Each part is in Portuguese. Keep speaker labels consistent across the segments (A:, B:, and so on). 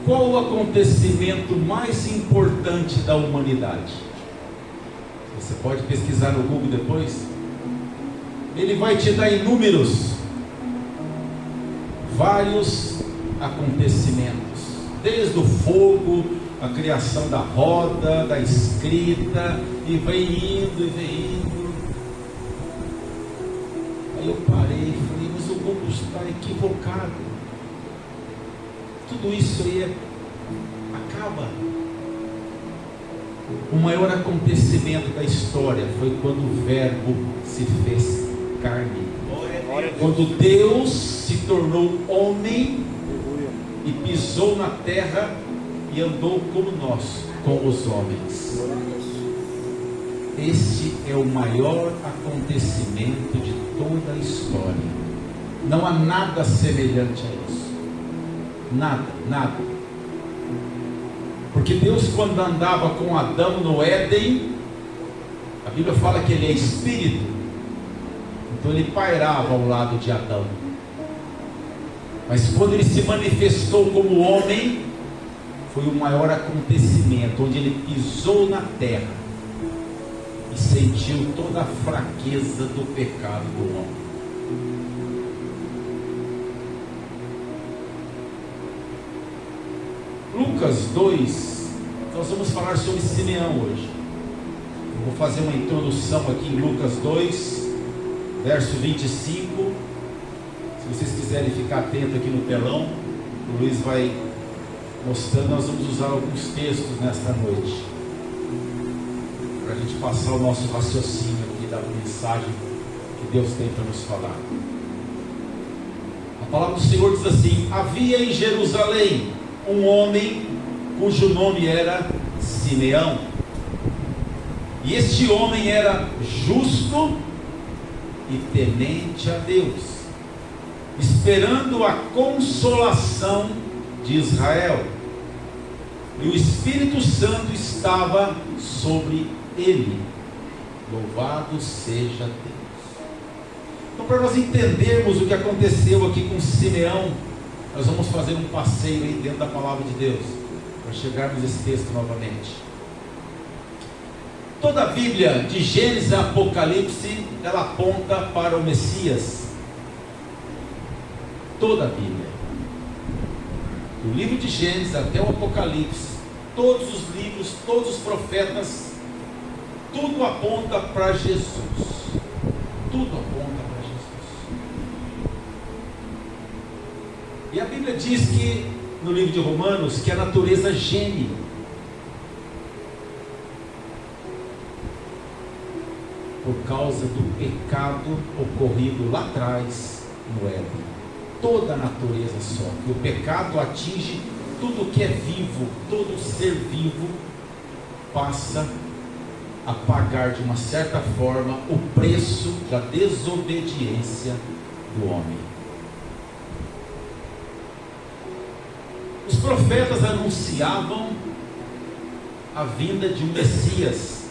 A: Qual o acontecimento mais importante da humanidade? Você pode pesquisar no Google depois. Ele vai te dar em números vários acontecimentos, desde o fogo, a criação da roda, da escrita, e vem indo e vem indo. Aí eu parei e falei, mas o Google está equivocado. Tudo isso aí acaba. O maior acontecimento da história foi quando o Verbo se fez carne. Quando Deus se tornou homem e pisou na terra e andou como nós, com os homens. Este é o maior acontecimento de toda a história. Não há nada semelhante a isso. Nada, nada. Porque Deus, quando andava com Adão no Éden, a Bíblia fala que ele é espírito. Então ele pairava ao lado de Adão. Mas quando ele se manifestou como homem, foi o maior acontecimento, onde ele pisou na terra e sentiu toda a fraqueza do pecado do homem. Lucas 2, nós vamos falar sobre Simeão hoje. Eu vou fazer uma introdução aqui em Lucas 2, verso 25. Se vocês quiserem ficar atentos aqui no telão, o Luiz vai mostrando. Nós vamos usar alguns textos nesta noite, para a gente passar o nosso raciocínio aqui da mensagem que Deus tem para nos falar. A palavra do Senhor diz assim: havia em Jerusalém um homem cujo nome era Simeão, e este homem era justo e temente a Deus, esperando a consolação de Israel, e o Espírito Santo estava sobre ele. Louvado seja Deus. Então, para nós entendermos o que aconteceu aqui com Simeão, nós vamos fazer um passeio aí dentro da palavra de Deus, para chegarmos nesse texto novamente. Toda a Bíblia, de Gênesis a Apocalipse, ela aponta para o Messias. Toda a Bíblia, do livro de Gênesis até o Apocalipse, todos os livros, todos os profetas, tudo aponta para Jesus. Tudo aponta para Jesus. E a Bíblia diz que, no livro de Romanos, que a natureza geme. Por causa do pecado ocorrido lá atrás no Éden. Toda a natureza sofre. O pecado atinge tudo que é vivo. Todo ser vivo passa a pagar de uma certa forma o preço da desobediência do homem. Os profetas anunciavam a vinda de um Messias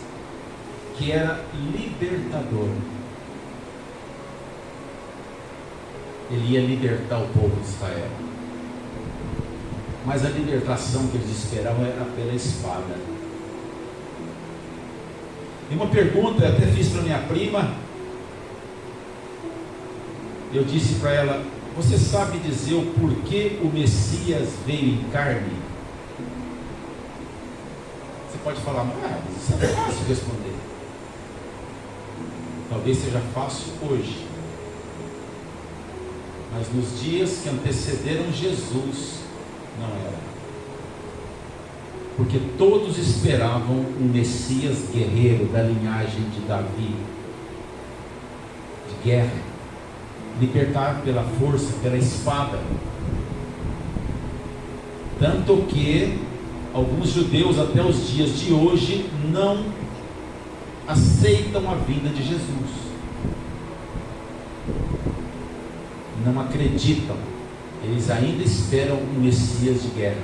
A: que era libertador. Ele ia libertar o povo de Israel, mas a libertação que eles esperavam era pela espada. E uma pergunta eu até fiz para minha prima. Eu disse para ela: você sabe dizer o porquê o Messias veio em carne? Você pode falar, mas isso é fácil responder. Talvez seja fácil hoje, mas nos dias que antecederam Jesus, não era. Porque todos esperavam um Messias guerreiro da linhagem de Davi, de guerra, libertar pela força, pela espada. Tanto que alguns judeus até os dias de hoje não aceitam a vinda de Jesus, não acreditam. Eles ainda esperam um Messias de guerra.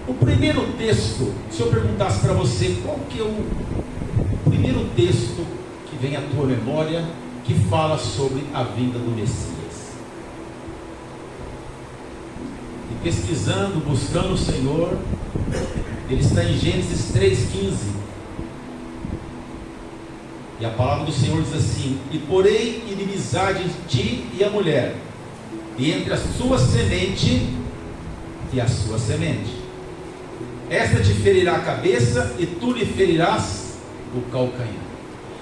A: O primeiro texto, se eu perguntasse para você qual que é o primeiro texto que vem à tua memória que fala sobre a vinda do Messias, pesquisando, buscando o Senhor, ele está em Gênesis 3,15. E a palavra do Senhor diz assim: e porém inimizade entre ti e a mulher, e entre a sua semente e a sua semente. Esta te ferirá a cabeça, e tu lhe ferirás o calcanhar.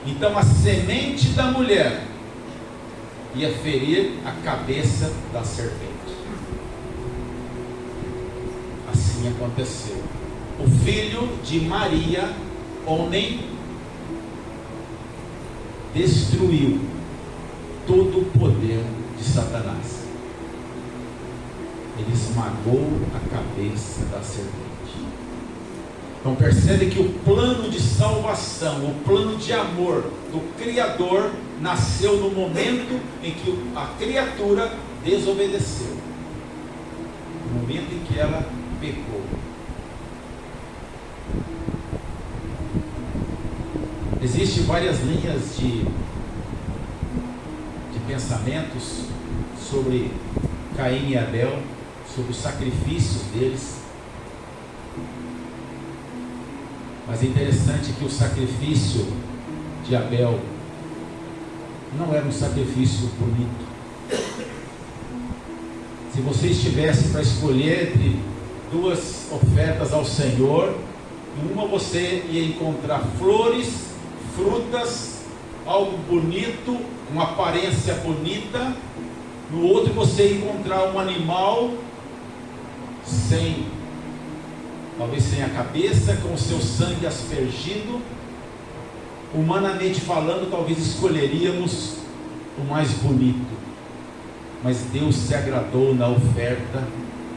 A: Então a semente da mulher ia ferir a cabeça da serpente. Assim aconteceu. O filho de Maria, homem, destruiu todo o poder de Satanás. Ele esmagou a cabeça da serpente. Então percebe que o plano de salvação, o plano de amor do Criador nasceu no momento em que a criatura desobedeceu, no momento em que ela pecou. Existem várias linhas de pensamentos sobre Caim e Abel, sobre os sacrifícios deles. Mas é interessante que o sacrifício de Abel não era um sacrifício bonito. Se você estivesse para escolher entre duas ofertas ao Senhor, em uma você ia encontrar flores, frutas, algo bonito, uma aparência bonita. No outro você ia encontrar um animal talvez sem a cabeça, com o seu sangue aspergido. Humanamente falando, talvez escolheríamos o mais bonito, mas Deus se agradou na oferta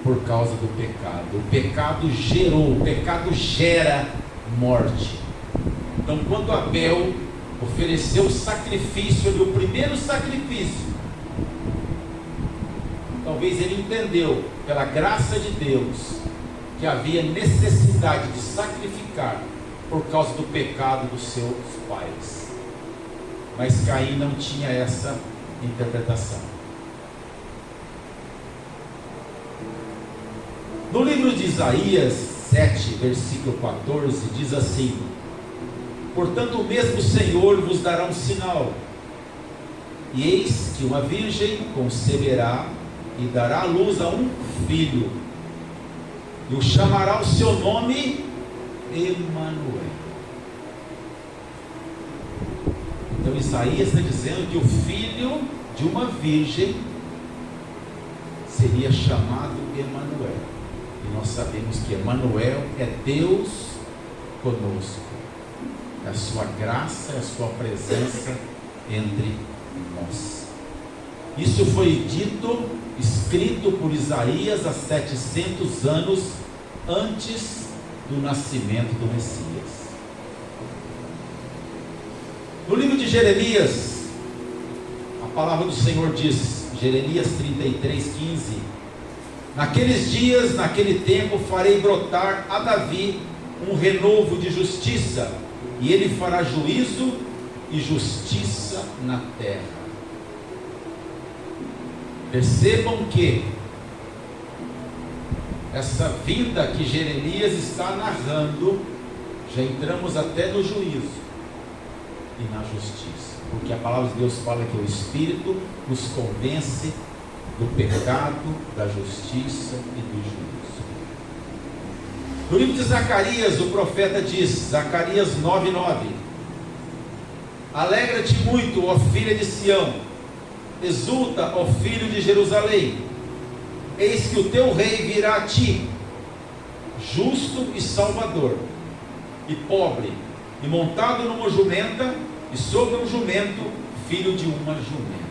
A: por causa do pecado. O pecado gera morte. Então quando Abel ofereceu o sacrifício, o primeiro sacrifício, talvez ele entendeu, pela graça de Deus, que havia necessidade de sacrificar por causa do pecado dos seus pais. Mas Caim não tinha essa interpretação. No livro de Isaías 7, versículo 14, diz assim: portanto o mesmo Senhor vos dará um sinal, e eis que uma virgem conceberá e dará à luz a um filho, e o chamará o seu nome Emanuel. Então Isaías está dizendo que o filho de uma virgem seria chamado Emanuel. E nós sabemos que Emanuel é Deus conosco, é a sua graça, é a sua presença entre nós. Isso foi dito, escrito por Isaías há 700 anos antes do nascimento do Messias. No livro de Jeremias, a palavra do Senhor diz, Jeremias 33:15: naqueles dias, naquele tempo, farei brotar a Davi um renovo de justiça, e ele fará juízo e justiça na terra. Percebam que essa vinda que Jeremias está narrando, já entramos até no juízo e na justiça, porque a palavra de Deus fala que o Espírito nos convence do pecado, da justiça e do juízo. No livro de Zacarias, o profeta diz, Zacarias 9:9: alegra-te muito, ó filha de Sião, exulta, ó filho de Jerusalém, eis que o teu rei virá a ti, justo e salvador, e pobre, e montado numa jumenta, e sobre um jumento, filho de uma jumenta.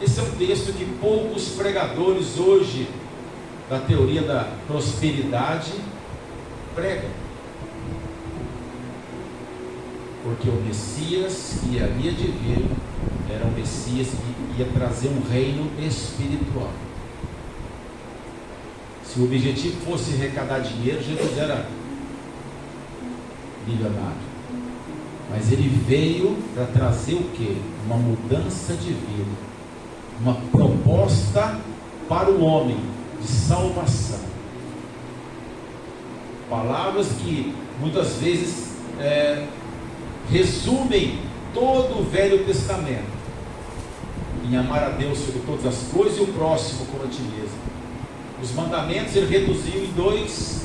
A: Esse é um texto que poucos pregadores hoje da teoria da prosperidade pregam, porque o Messias que havia de vir era um Messias que ia trazer um reino espiritual. Se o objetivo fosse arrecadar dinheiro, Jesus era milionário. Mas ele veio para trazer o quê? Uma mudança de vida, uma proposta para o homem de salvação. Palavras que muitas vezes resumem todo o Velho Testamento em amar a Deus sobre todas as coisas e o próximo como a ti mesmo. Os mandamentos ele reduziu em 2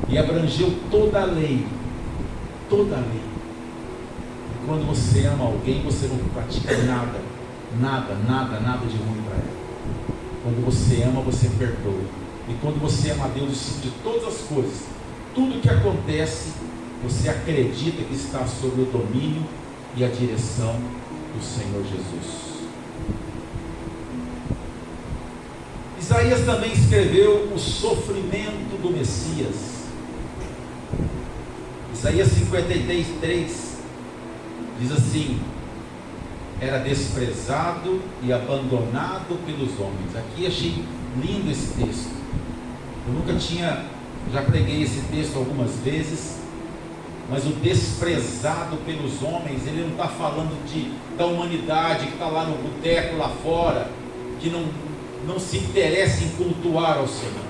A: e abrangeu toda a lei. Toda a lei. E quando você ama alguém, você não pratica nada de ruim para ela. Quando você ama, você perdoa. E quando você ama a Deus acima de todas as coisas, tudo que acontece, você acredita que está sob o domínio e a direção do Senhor Jesus. Isaías também escreveu o sofrimento do Messias. Isaías 53 diz assim: era desprezado e abandonado pelos homens. Aqui achei lindo esse texto. Eu já preguei esse texto algumas vezes, mas o desprezado pelos homens, ele não está falando da humanidade que está lá no boteco lá fora, que não se interessa em cultuar ao Senhor.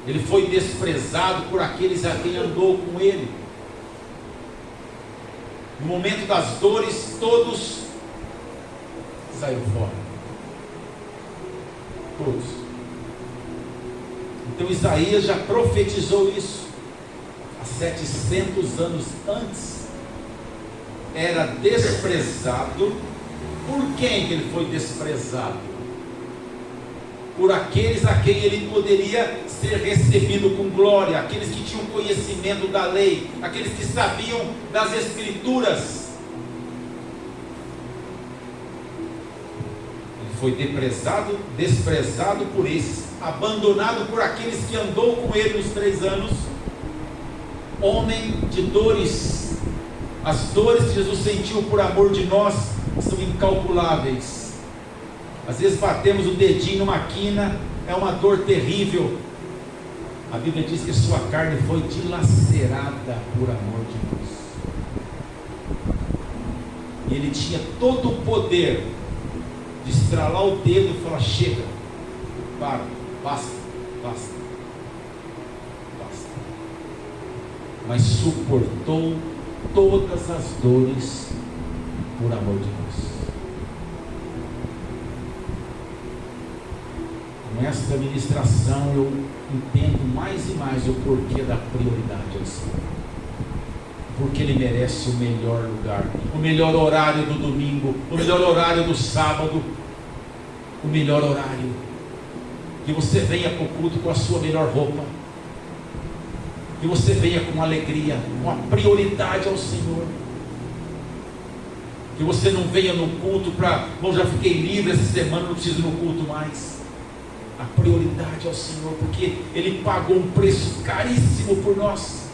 A: Ele foi desprezado por aqueles a quem andou com ele. No momento das dores, todos saíram fora. Todos. Então Isaías já profetizou isso há 700 anos antes. Era desprezado. Por quem que ele foi desprezado? Por aqueles a quem ele poderia ser recebido com glória, aqueles que tinham conhecimento da lei, aqueles que sabiam das Escrituras. Ele foi desprezado por esses, abandonado por aqueles que andou com ele nos 3 anos, homem de dores. As dores que Jesus sentiu por amor de nós são incalculáveis. Às vezes batemos o dedinho numa quina, é uma dor terrível. A Bíblia diz que sua carne foi dilacerada por amor de Deus. E ele tinha todo o poder de estralar o dedo e falar: chega, para, basta. Mas suportou todas as dores por amor de Deus. Com esta ministração eu entendo mais e mais o porquê da prioridade ao Senhor. Porque Ele merece o melhor lugar, o melhor horário do domingo, o melhor horário do sábado, o melhor horário. Que você venha para o culto com a sua melhor roupa, que você venha com alegria, com a prioridade ao Senhor. Que você não venha no culto para, bom, já fiquei livre essa semana, não preciso ir no culto mais. A prioridade ao Senhor, porque Ele pagou um preço caríssimo por nós.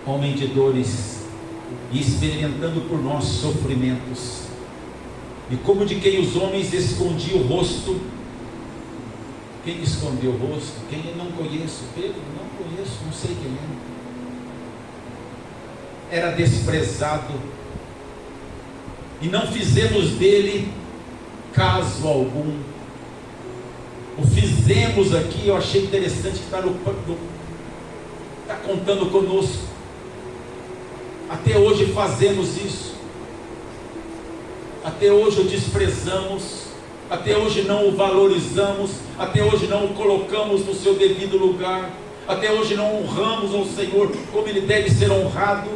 A: Homem de dores, e experimentando por nós sofrimentos, e como de quem os homens escondiam o rosto. Quem escondeu o rosto? Quem eu não conheço? Pedro, não conheço, não sei quem é. Era desprezado, e não fizemos dele caso algum. O fizemos aqui, eu achei interessante que está contando conosco. Até hoje fazemos isso, até hoje o desprezamos, até hoje não o valorizamos, até hoje não o colocamos no seu devido lugar, até hoje não honramos ao Senhor como Ele deve ser honrado,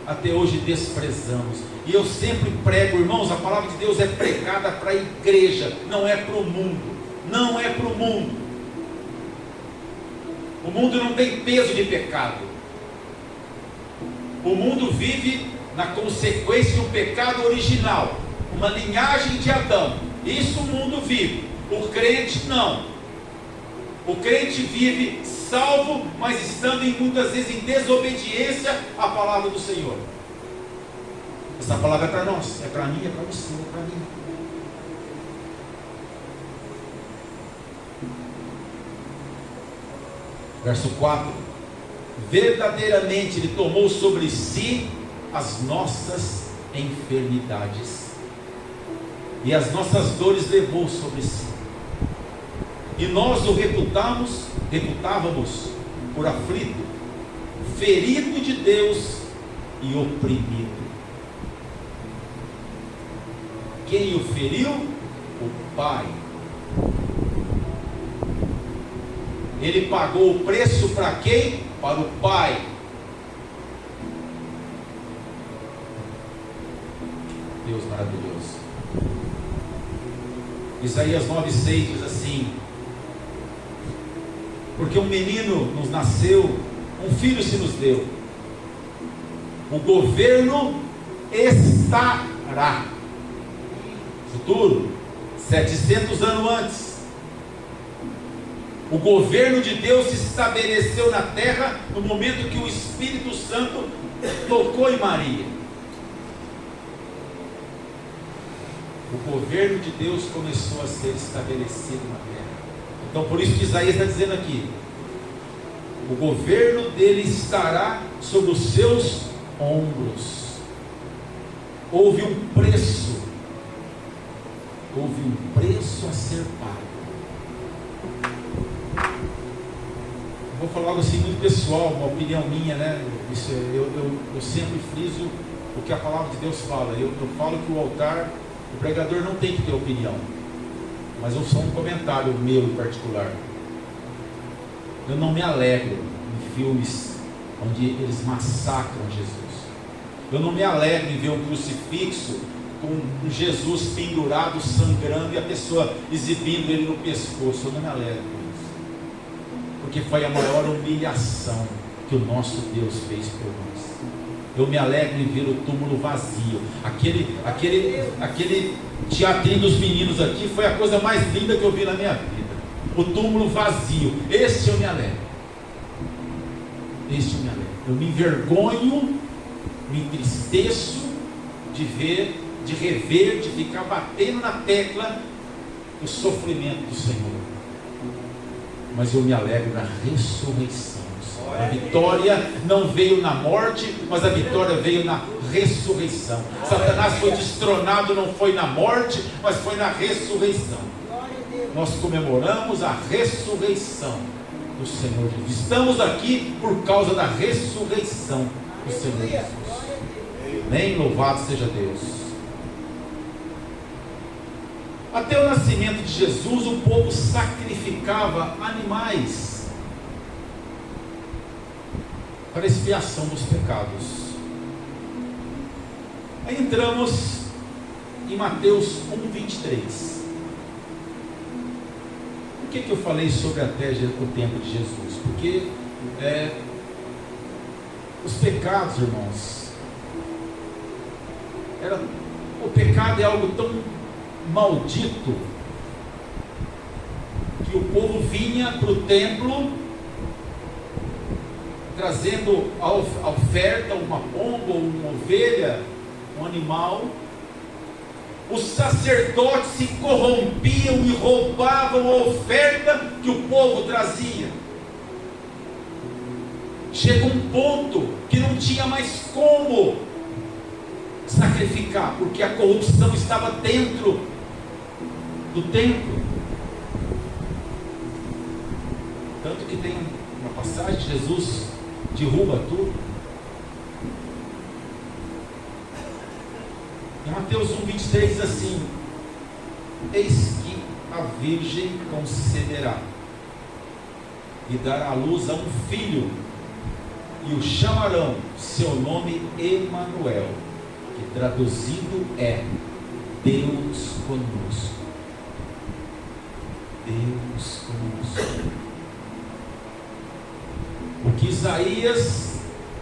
A: até hoje desprezamos. E eu sempre prego, irmãos, a palavra de Deus é pregada para a igreja, não é para o mundo, não é para o mundo. O mundo não tem peso de pecado. O mundo vive na consequência de um pecado original, uma linhagem de Adão. Isso o mundo vive. O crente não. O crente vive salvo, mas estando muitas vezes em desobediência à palavra do Senhor. Essa palavra é para nós, é para mim, é para você, é para mim. Verso 4: verdadeiramente Ele tomou sobre si as nossas enfermidades e as nossas dores levou sobre si, e nós o reputávamos por aflito, ferido de Deus e oprimido. Quem o feriu? O Pai. Ele pagou o preço para quem? Para o Pai. Deus maravilhoso. Isaías 9,6 diz assim: porque um menino nos nasceu, um filho se nos deu, o governo estará, futuro, 700 anos antes, o governo de Deus se estabeleceu na terra no momento que o Espírito Santo tocou em Maria. O governo de Deus começou a ser estabelecido na terra. Então por isso que Isaías está dizendo aqui, o governo dele estará sobre os seus ombros. Houve um preço a ser pago. Vou falar algo assim muito pessoal, uma opinião minha, né? Isso, eu sempre friso o que a palavra de Deus fala. Eu falo que o altar, o pregador não tem que ter opinião, mas eu sou um comentário meu em particular. Eu não me alegro em filmes onde eles massacram Jesus. Eu não me alegro em ver um crucifixo com um Jesus pendurado, sangrando, e a pessoa exibindo ele no pescoço. Eu não me alegro com isso, porque foi a maior humilhação que o nosso Deus fez por nós. Eu me alegro em ver o túmulo vazio. Aquele teatrinho dos meninos aqui foi a coisa mais linda que eu vi na minha vida. O túmulo vazio. Esse eu me alegro. Eu me envergonho, me entristeço de ver, de rever, de ficar batendo na tecla do sofrimento do Senhor. Mas eu me alegro na ressurreição. A vitória não veio na morte, mas a vitória veio na ressurreição. Satanás foi destronado, não foi na morte, mas foi na ressurreição. Nós comemoramos a ressurreição do Senhor Jesus. Estamos aqui por causa da ressurreição do Senhor Jesus. Amém? Louvado seja Deus. Até o nascimento de Jesus, o povo sacrificava animais para expiação dos pecados. Aí entramos em Mateus 1:23. Por que eu falei sobre até o tempo de Jesus? Porque os pecados, irmãos, o pecado é algo tão maldito que o povo vinha para o templo trazendo a oferta, uma pomba, uma ovelha, um animal. Os sacerdotes se corrompiam e roubavam a oferta que o povo trazia. Chegou um ponto que não tinha mais como sacrificar, porque a corrupção estava dentro do templo. Tanto que tem uma passagem de Jesus derruba tudo. Em Mateus 1:23 diz assim: eis que a virgem conceberá e dará à luz a um filho, e o chamarão seu nome Emanuel, que traduzido é Deus conosco. Deus conosco. O que Isaías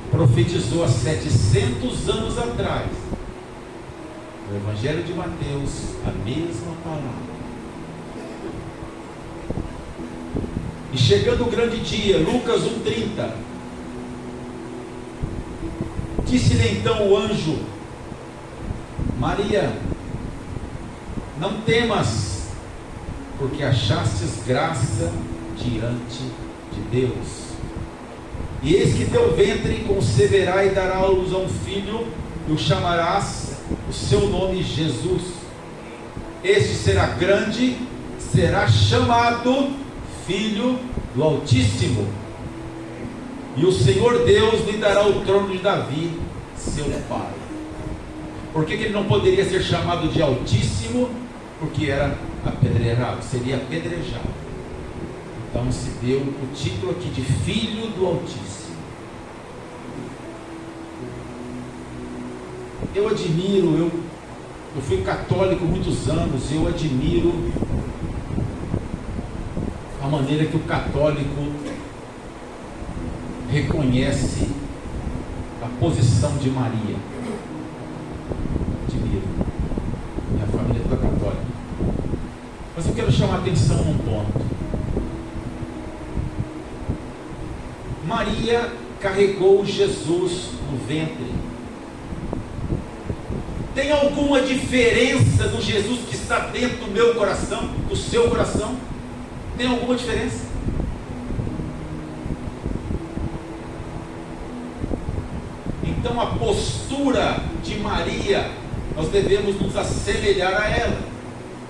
A: profetizou há 700 anos atrás, no Evangelho de Mateus, a mesma palavra. E chegando o grande dia, Lucas 1:30, disse-lhe então o anjo: Maria, não temas, porque achastes graça diante de Deus. E eis que teu ventre conceberá e dará à luz a um filho, e o chamarás o seu nome Jesus. Este será grande, será chamado Filho do Altíssimo. E o Senhor Deus lhe dará o trono de Davi, seu pai. Por que ele não poderia ser chamado de Altíssimo? Porque era apedrejado, seria apedrejado. Então se deu o título aqui de Filho do Altíssimo. Eu admiro, eu fui católico muitos anos, eu admiro a maneira que o católico reconhece a posição de Maria. Admiro. Minha família é toda católica. Mas eu quero chamar a atenção num ponto. Maria carregou Jesus no ventre. Tem alguma diferença do Jesus que está dentro do meu coração, do seu coração? Tem alguma diferença? Então a postura de Maria, nós devemos nos assemelhar a ela,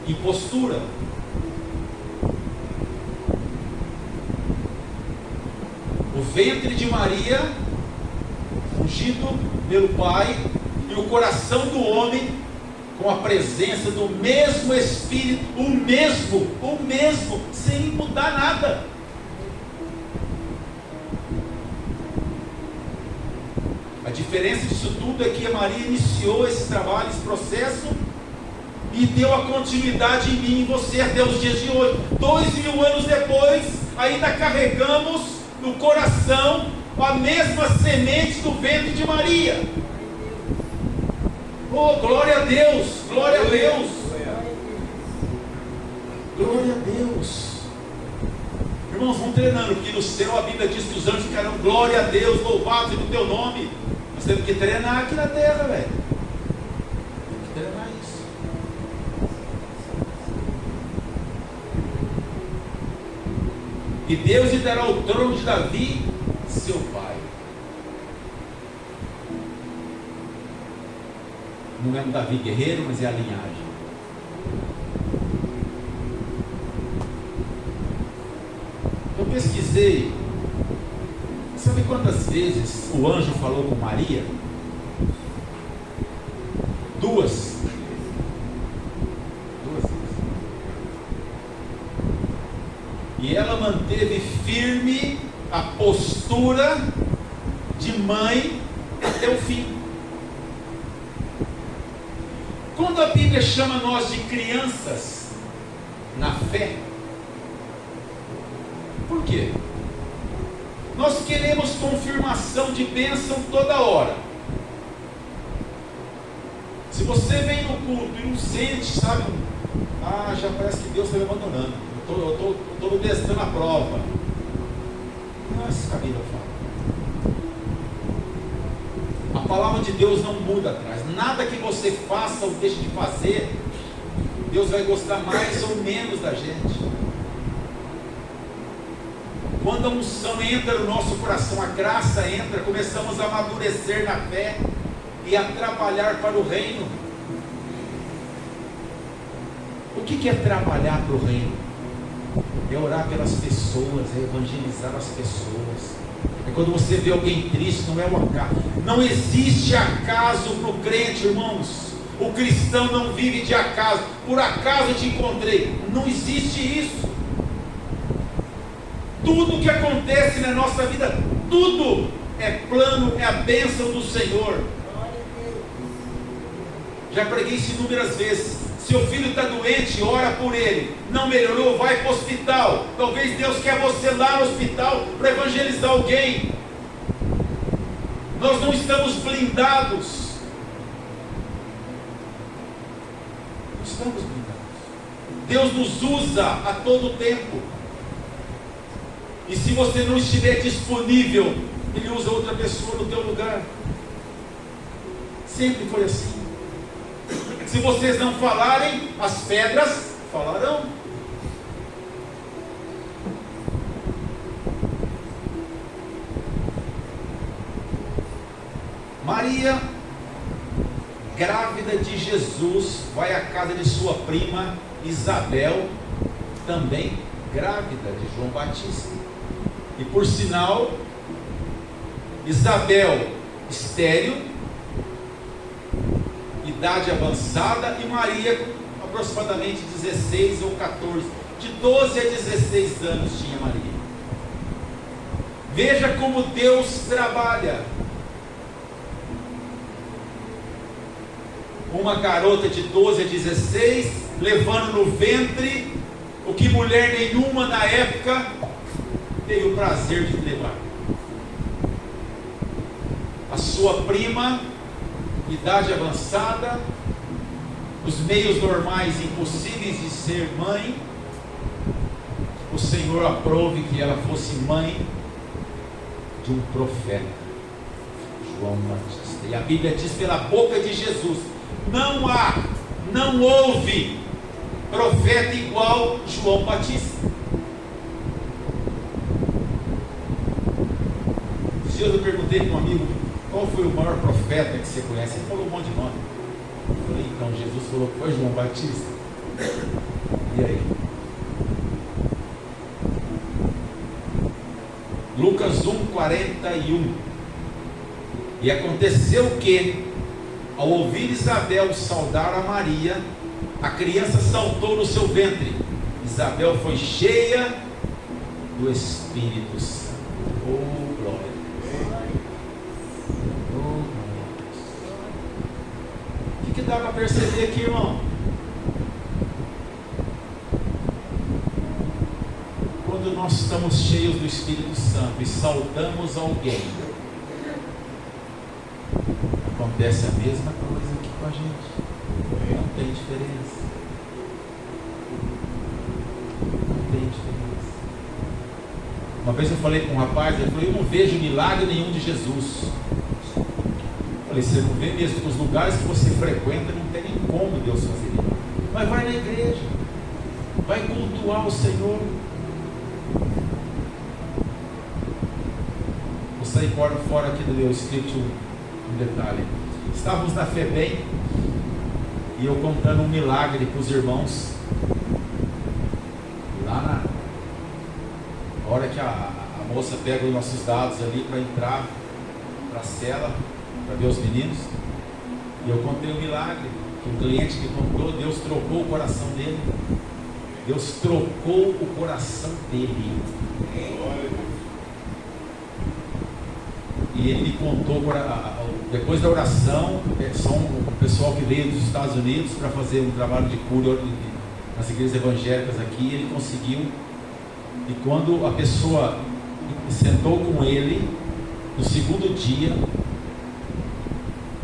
A: em postura. O ventre de Maria, ungido pelo Pai, e o coração do homem, com a presença do mesmo Espírito, o mesmo, sem mudar nada. A diferença disso tudo é que a Maria iniciou esse trabalho, esse processo, e deu a continuidade em mim e em você até os dias de hoje. 2000 anos depois, ainda carregamos no coração a mesma semente do ventre de Maria. Oh, glória a Deus, glória a Deus, glória a Deus. Irmãos, vão treinando, porque no céu a Bíblia diz que os anjos ficarão, glória a Deus, louvado seja o teu nome. Nós temos que treinar aqui na terra, velho. Temos que treinar isso. E Deus lhe dará o trono de Davi, seu pai. Não é um Davi guerreiro, mas é a linhagem. Eu pesquisei. Sabe quantas vezes o anjo falou com Maria? 2 vezes. E ela manteve firme a postura de mãe até o fim. Quando a Bíblia chama nós de crianças na fé, por quê? Nós queremos confirmação de bênção toda hora. Se você vem no culto e não sente, sabe, já parece que Deus está me abandonando. Eu estou me testando a prova. Não é isso que a Bíblia fala. A palavra de Deus não muda atrás. Nada que você faça ou deixe de fazer, Deus vai gostar mais ou menos da gente. Quando a unção entra no nosso coração, a graça entra, começamos a amadurecer na fé e a trabalhar para o reino. O que é trabalhar para o reino? É orar pelas pessoas, é evangelizar as pessoas. É quando você vê alguém triste, não é o acaso. Não existe acaso para o crente, irmãos. O cristão não vive de acaso. Por acaso eu te encontrei. Não existe isso. Tudo que acontece na nossa vida, tudo é plano, é a bênção do Senhor. Já preguei isso inúmeras vezes. Seu filho está doente, ora por ele. Não melhorou, vai para o hospital. Talvez Deus quer você lá no hospital para evangelizar alguém. Nós não estamos blindados. Não estamos blindados. Deus nos usa a todo tempo. E se você não estiver disponível, Ele usa outra pessoa no teu lugar. Sempre foi assim. Se vocês não falarem, as pedras falarão. Maria, grávida de Jesus, vai à casa de sua prima Isabel, também grávida de João Batista. E por sinal, Isabel estéril, idade avançada, e Maria aproximadamente 16 ou 14, de 12 a 16 anos tinha Maria. Veja como Deus trabalha. Uma garota de 12 a 16, levando no ventre o que mulher nenhuma na época teve o prazer de levar. A sua prima, idade avançada, os meios normais impossíveis de ser mãe, o Senhor aprove que ela fosse mãe de um profeta, João Batista. E a Bíblia diz pela boca de Jesus: não houve profeta igual João Batista. Esses dias eu perguntei para um amigo: qual foi o maior profeta que você conhece? Ele falou um monte de nome. Eu falei: então Jesus falou que foi João Batista. E aí? Lucas 1:41. E aconteceu que, ao ouvir Isabel saudar a Maria, a criança saltou no seu ventre. Isabel foi cheia do Espírito Santo. Oh, glória a Deus. Oh, glória a Deus. O que dá para perceber aqui, irmão? Quando nós estamos cheios do Espírito Santo e saudamos alguém, acontece a mesma coisa aqui com a gente. Não tem diferença. Não tem diferença. Uma vez eu falei com um rapaz, ele falou: eu não vejo milagre nenhum de Jesus. Eu falei: você não vê mesmo, porque os lugares que você frequenta não tem nem como Deus fazer isso. Mas vai na igreja, vai cultuar o Senhor. Vou sair fora aqui do meu script um detalhe. Estávamos na FEBEM e eu contando um milagre para os irmãos. Lá na hora que a moça pega os nossos dados ali para entrar para a cela, para ver os meninos, e eu contei um milagre, que um cliente que contou, Deus trocou o coração dele. Deus trocou o coração dele. E ele me contou, depois da oração, são o pessoal que veio dos Estados Unidos para fazer um trabalho de cura nas igrejas evangélicas aqui. Ele conseguiu, e quando a pessoa sentou com ele no segundo dia,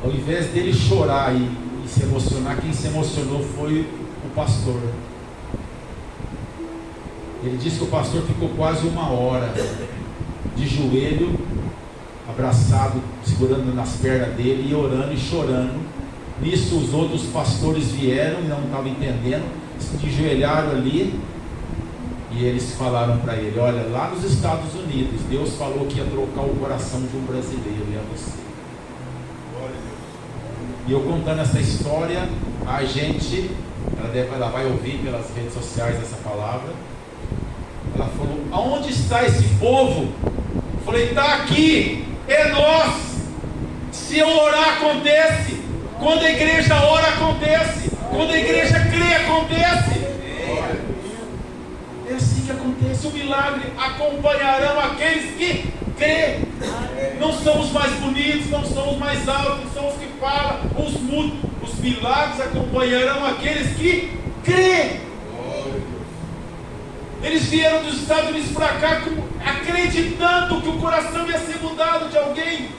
A: ao invés dele chorar e se emocionar, quem se emocionou foi o pastor. Ele disse que o pastor ficou quase 1 hora de joelho, abraçado, segurando nas pernas dele e orando e chorando. Nisso os outros pastores vieram e não estavam entendendo, se enjoelharam ali e eles falaram para ele: olha, lá nos Estados Unidos Deus falou que ia trocar o coração de um brasileiro, e é você. E eu contando essa história, a gente, ela vai ouvir pelas redes sociais essa palavra. Ela falou: aonde está esse povo? Eu falei: está aqui, é nós. Se eu orar, acontece. Quando a igreja ora, acontece. Quando a igreja crê, acontece. É assim que acontece. O milagre acompanharão aqueles que crê. Não são os mais bonitos, não são os mais altos, não são os que falam, os mudos. Os milagres acompanharão aqueles que crê. Eles vieram dos Estados Unidos para cá acreditando que o coração ia ser mudado de alguém.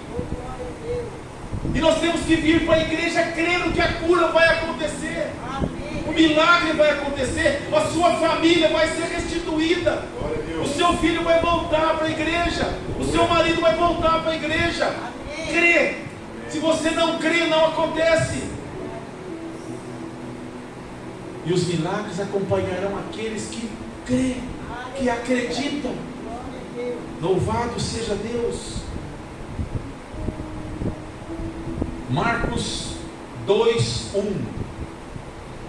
A: E nós temos que vir para a igreja crendo que a cura vai acontecer. O milagre vai acontecer. A sua família vai ser restituída. O seu filho vai voltar para a igreja. O seu marido vai voltar para a igreja. Crê. Se você não crê, não acontece. E os milagres acompanharão aqueles que crê, que acreditam. Louvado seja Deus. Marcos 2:1.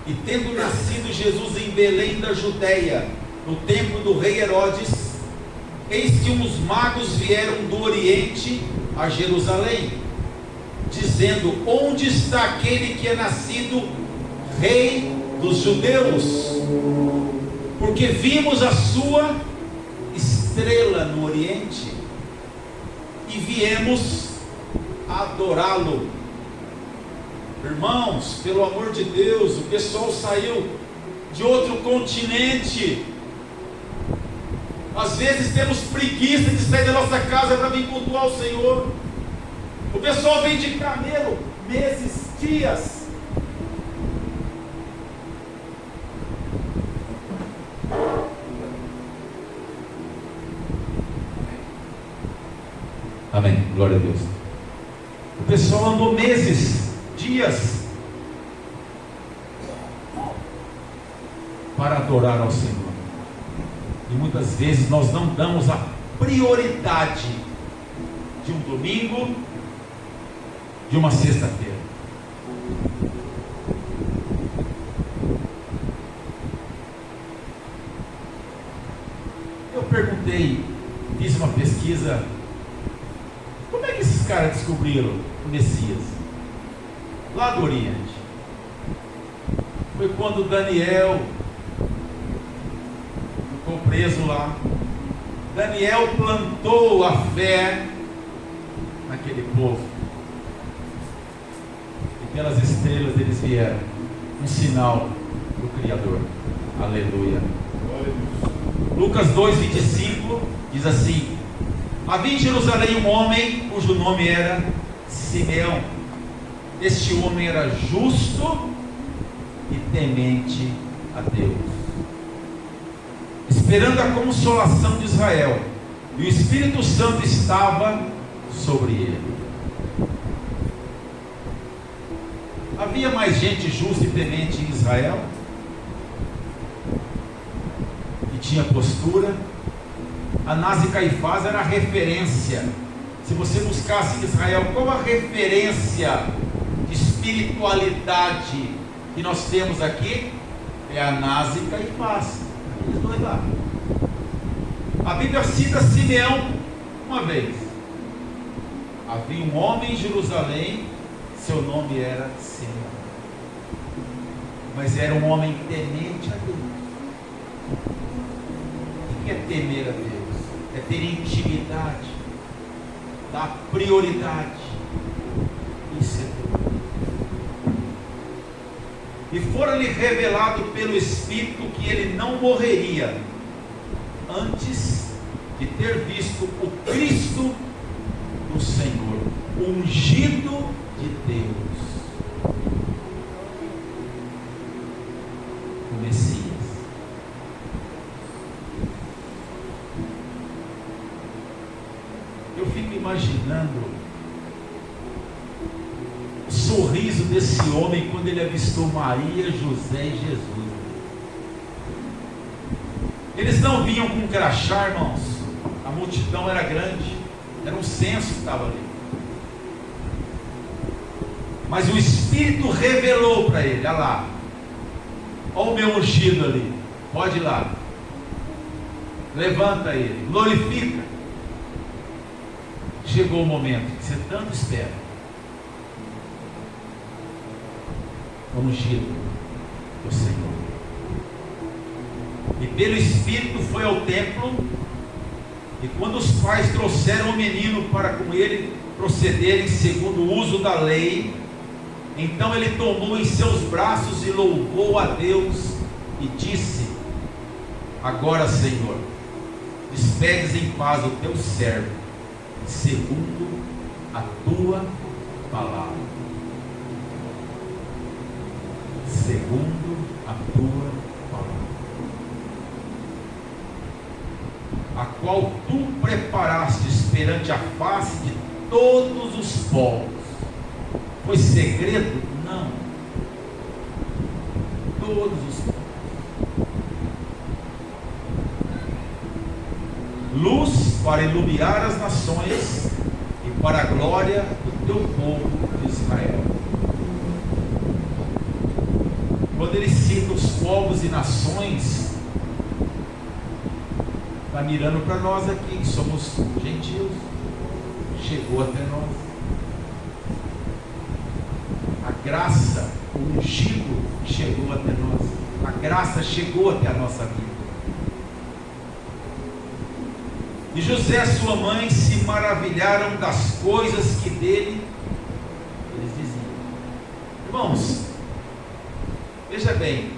A: E tendo nascido Jesus em Belém da Judéia, no tempo do rei Herodes, eis que uns magos vieram do Oriente a Jerusalém, dizendo: onde está aquele que é nascido rei dos judeus? Porque vimos a sua estrela no Oriente e viemos adorá-lo. Irmãos, pelo amor de Deus, o pessoal saiu de outro continente. Às vezes temos preguiça de sair da nossa casa para vir cultuar o Senhor. O pessoal vem de camelo, meses, dias. Amém, glória a Deus. O pessoal andou meses, dias, para adorar ao Senhor. E muitas vezes nós não damos a prioridade de um domingo, de uma sexta-feira. Eu perguntei, fiz uma pesquisa, como é que esses caras descobriram o Messias? Lá do Oriente. Foi quando Daniel ficou preso lá. Daniel plantou a fé naquele povo. E pelas estrelas eles vieram. Um sinal do Criador. Aleluia. Lucas 2:25 diz assim: havia em Jerusalém um homem cujo nome era Simeão. Este homem era justo e temente a Deus, esperando a consolação de Israel, e o Espírito Santo estava sobre ele. Havia mais gente justa e temente em Israel, que tinha postura. Anás e Caifás era a referência. Se você buscasse em Israel, qual a referência de espiritualidade que nós temos aqui? É Anás e Caifás, aqueles dois lá. A Bíblia cita Simeão uma vez. Havia um homem em Jerusalém, seu nome era Simeão, mas era um homem temente a Deus. O que é temer a Deus? É ter intimidade, dar prioridade. Isso é Deus. E fora-lhe revelado pelo Espírito que ele não morreria antes de ter visto o Cristo do Senhor, o ungido de Deus, o Messias. Eu fico imaginando o sorriso desse homem quando ele avistou Maria, José e Jesus. Eles não vinham com crachá, irmãos. A multidão era grande, era um censo que estava ali. Mas o Espírito revelou para ele: olha lá, olha o meu ungido ali, pode ir lá, levanta ele, glorifica. Chegou o momento que você tanto espera. O ungido do Senhor. E pelo Espírito foi ao templo. E quando os pais trouxeram o menino para com ele procederem segundo o uso da lei, então ele tomou em seus braços e louvou a Deus e disse: agora, Senhor, despedes em paz o teu servo, segundo a tua palavra. Segundo a tua palavra, a qual tu preparastes perante a face de todos os povos. Foi segredo? Não. Todos os povos. Luz para iluminar as nações e para a glória do teu povo de Israel. Quando ele cita os povos e nações, está mirando para nós aqui, que somos gentios. Chegou até nós. A graça, o ungido chegou até nós. A graça chegou até a nossa vida. E José e sua mãe se maravilharam das coisas que dele eles diziam. Irmãos, veja bem,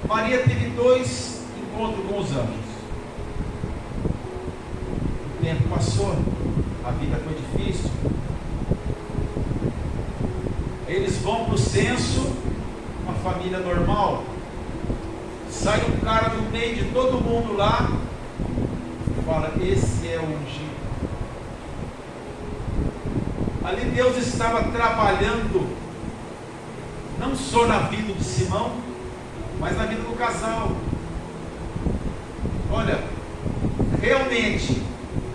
A: Maria teve 2 encontros com os anjos. O tempo passou, a vida foi difícil. Eles vão para o censo, uma família normal. Sai um cara no meio de todo mundo lá, fala: esse é o ungido. Ali Deus estava trabalhando, não só na vida de Simão, mas na vida do casal. Olha, realmente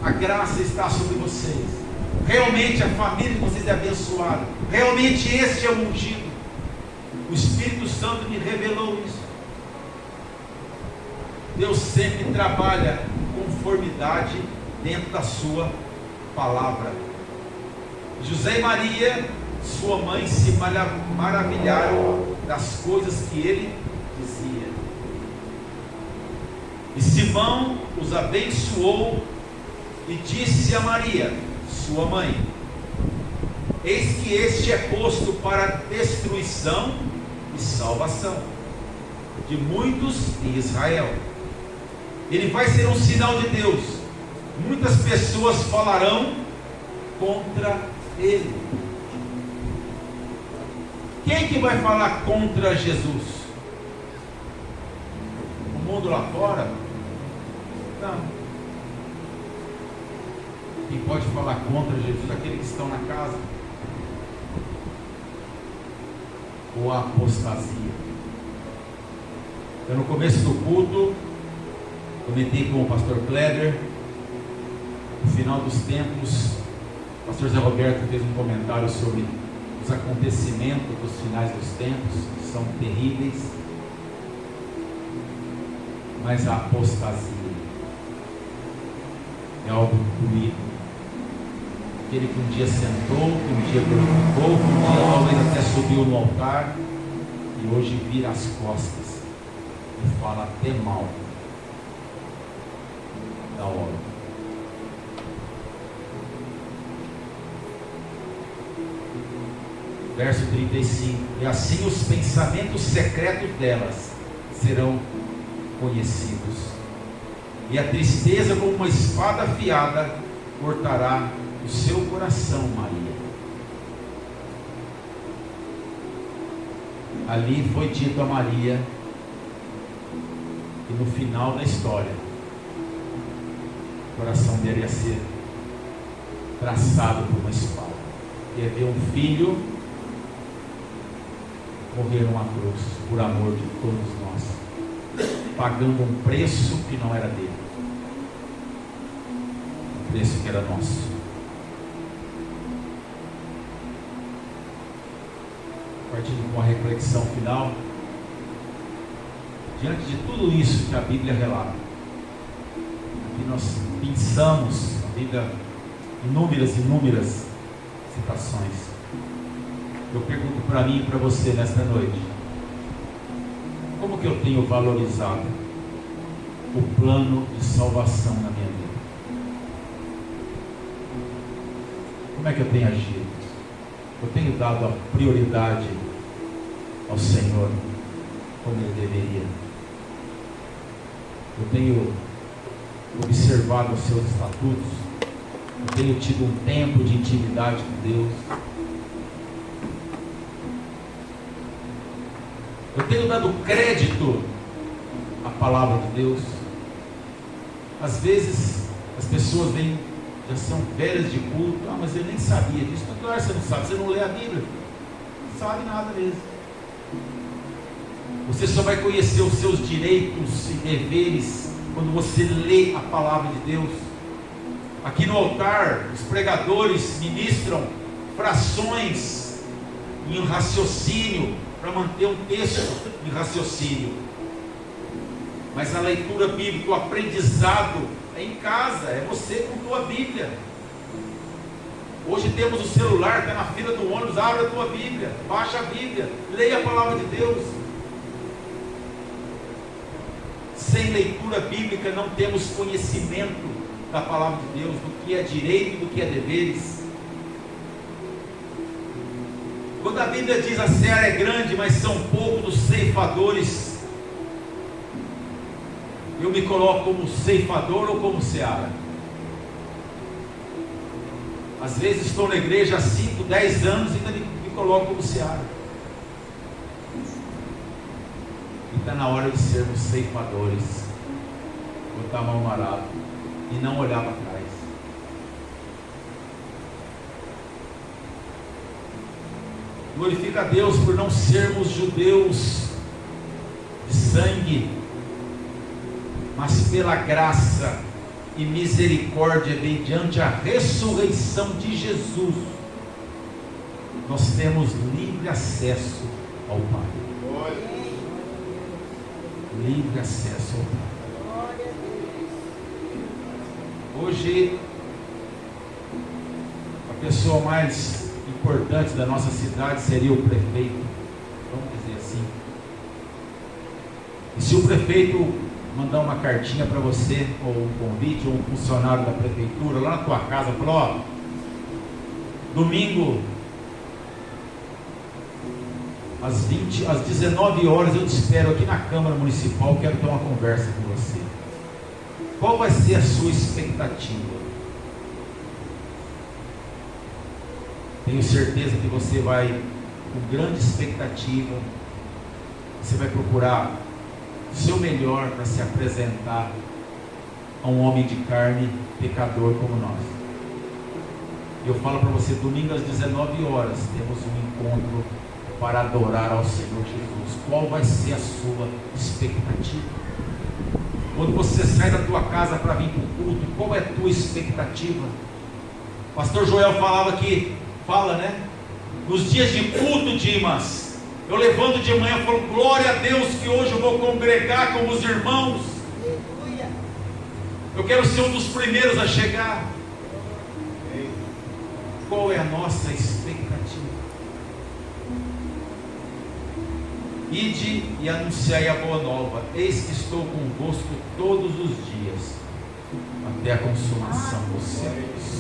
A: a graça está sobre vocês. Realmente a família de vocês é abençoada. Realmente este é o ungido. O Espírito Santo me revelou isso. Deus sempre trabalha conformidade dentro da sua palavra. José e Maria, sua mãe, se maravilharam das coisas que ele dizia. E Simão os abençoou e disse a Maria, sua mãe: eis que este é posto para destruição e salvação de muitos em Israel. Ele vai ser um sinal de Deus. Muitas pessoas falarão contra ele. Quem que vai falar contra Jesus? O mundo lá fora? Não. Quem pode falar contra Jesus? Aqueles que estão na casa. Ou a apostasia. Eu, no começo do culto, comentei com o pastor Kleber, no final dos tempos, o pastor Zé Roberto fez um comentário sobre os acontecimentos dos finais dos tempos, que são terríveis, mas a apostasia é algo doído. Aquele que um dia sentou, que um dia glorificou, que um dia talvez até subiu no altar, e hoje vira as costas e fala até mal da obra. Verso 35: e assim os pensamentos secretos delas serão conhecidos, e a tristeza como uma espada afiada cortará o seu coração, Maria. Ali foi dito a Maria que no final da história o coração dela ia ser traçado por uma espada. Ia ver um filho morrer numa cruz por amor de todos nós, pagando um preço que não era dele, um preço que era nosso. Partindo com a reflexão final, diante de tudo isso que a Bíblia relata, aqui nós pensamos a Bíblia, inúmeras citações. Eu pergunto para mim e para você nesta noite: como que eu tenho valorizado o plano de salvação na minha vida? Como é que eu tenho agido? Eu tenho dado a prioridade ao Senhor como Ele deveria? Eu tenho observado os seus estatutos? Eu tenho tido um tempo de intimidade com Deus? Eu tenho dado crédito à palavra de Deus? Às vezes as pessoas vêm, já são velhas de culto: ah, mas eu nem sabia disso. Claro, você não sabe, você não lê a Bíblia, não sabe nada mesmo. Você só vai conhecer os seus direitos e deveres quando você lê a palavra de Deus. Aqui no altar, os pregadores ministram frações em raciocínio, para manter um texto em raciocínio. Mas a leitura bíblica, o aprendizado é em casa, é você com tua Bíblia. Hoje temos o celular, está na fila do ônibus, abre a tua Bíblia, baixa a Bíblia, leia a palavra de Deus. Sem leitura bíblica não temos conhecimento da palavra de Deus, do que é direito e do que é deveres. Quando a Bíblia diz a seara é grande, mas são poucos os ceifadores, eu me coloco como ceifador ou como seara? Às vezes estou na igreja há 5, 10 anos e ainda me coloco como seara. E está na hora de sermos ceifadores, botar a mão no arado e não olhar para trás. Glorifica a Deus por não sermos judeus de sangue, mas pela graça e misericórdia mediante a ressurreição de Jesus, nós temos livre acesso ao Pai. Livre acesso ao Pai. Hoje, a pessoa mais importante da nossa cidade seria o prefeito, vamos dizer assim. E se o prefeito mandar uma cartinha para você, ou um convite, ou um funcionário da prefeitura, lá na tua casa, falou, ó, domingo, às 19 horas, eu te espero aqui na Câmara Municipal, quero ter uma conversa com você. Qual vai ser a sua expectativa? Tenho certeza que você vai, com grande expectativa, você vai procurar o seu melhor para se apresentar a um homem de carne, pecador como nós. Eu falo para você, domingo às 19 horas, temos um encontro para adorar ao Senhor Jesus. Qual vai ser a sua expectativa? Quando você sai da tua casa para vir para o culto, qual é a tua expectativa? Pastor Joel fala, né? Nos dias de culto, Dimas, eu levanto de manhã e falo, glória a Deus que hoje eu vou congregar com os irmãos. Eu quero ser um dos primeiros a chegar. Qual é a nossa expectativa? Ide e anunciai a boa nova. Eis que estou convosco todos os dias, até a consumação dos séculos.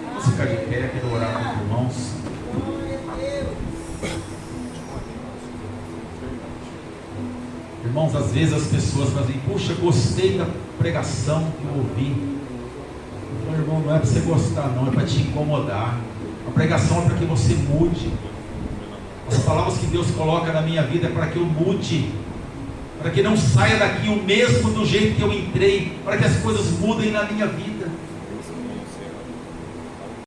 A: Vamos ficar de pé, quero orar com os irmãos. Irmãos, às vezes as pessoas fazem, puxa, gostei da pregação que eu ouvi. Então, irmão, não é para você gostar, não, é para te incomodar. A pregação é para que você mude. As palavras que Deus coloca na minha vida é para que eu mude, para que não saia daqui o mesmo do jeito que eu entrei, para que as coisas mudem na minha vida.